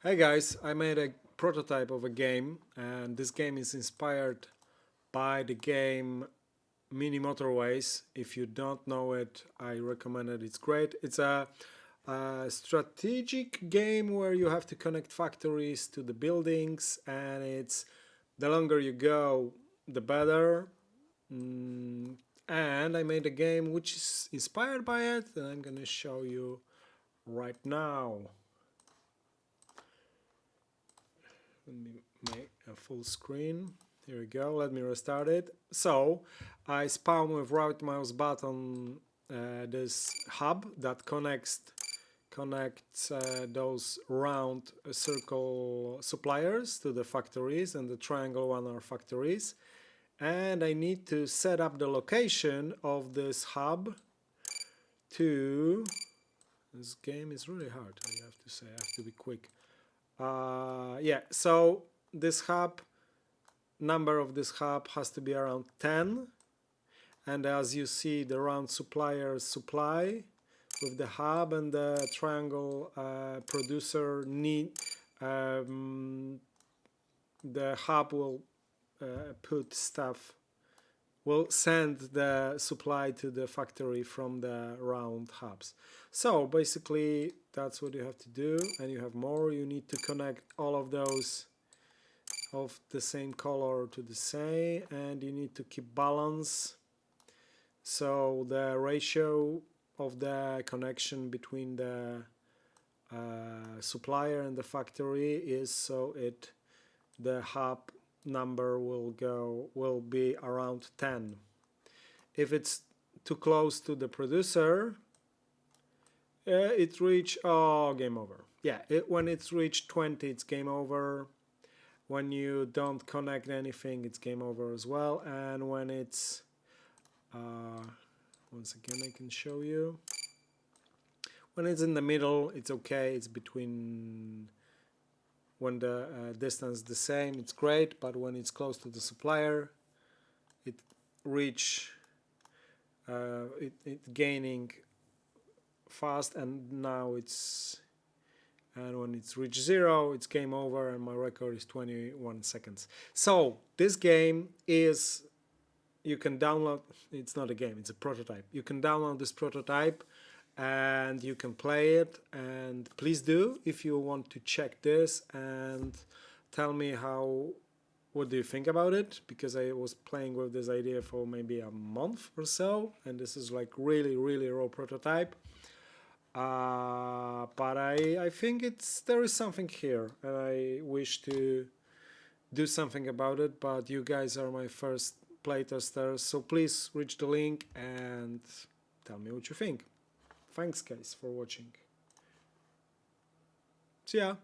Hey guys, I made a prototype of a game, and this game is inspired by the game Mini Motorways. If you don't know it, I recommend it. It's great. It's a strategic game where you have to connect factories to the buildings, and it's the longer you go, the better. And I made a game which is inspired by it, and I'm gonna show you right now. Let me make a full screen. Here we go. Let me restart it. So I spawn with right mouse button this hub that connects those round circle suppliers to the factories, and the triangle one are factories. And I need to set up the location of this hub to... This game is really hard, I have to say. I have to be quick. Yeah, so this hub, number of this hub has to be around 10, and as you see, the round suppliers supply with the hub, and the triangle producer need the hub will put stuff, will send the supply to the factory from the round hubs. So basically that's what you have to do, and you have more. You need to connect all of those of the same color to the same, and you need to keep balance, so the ratio of the connection between the supplier and the factory is so the hub number will be around 10. If it's too close to the producer, it reach game over. Yeah, when it's reached 20, it's game over. When you don't connect anything, it's game over as well. And when it's once again, I can show you. When it's in the middle, it's okay. It's between, when the distance is the same, it's great. But when it's close to the supplier, it reach it gaining fast, and now it's, and when it's reached 0, it's game over, and my record is 21 seconds. So this game is, you can download, it's not a game, it's a prototype. You can download this prototype and you can play it, and please do if you want to check this and tell me what do you think about it, because I was playing with this idea for maybe a month or so, and this is like really raw prototype. But I think there is something here, and I wish to do something about it, but you guys are my first playtesters, so please reach the link and tell me what you think. Thanks guys for watching. See ya!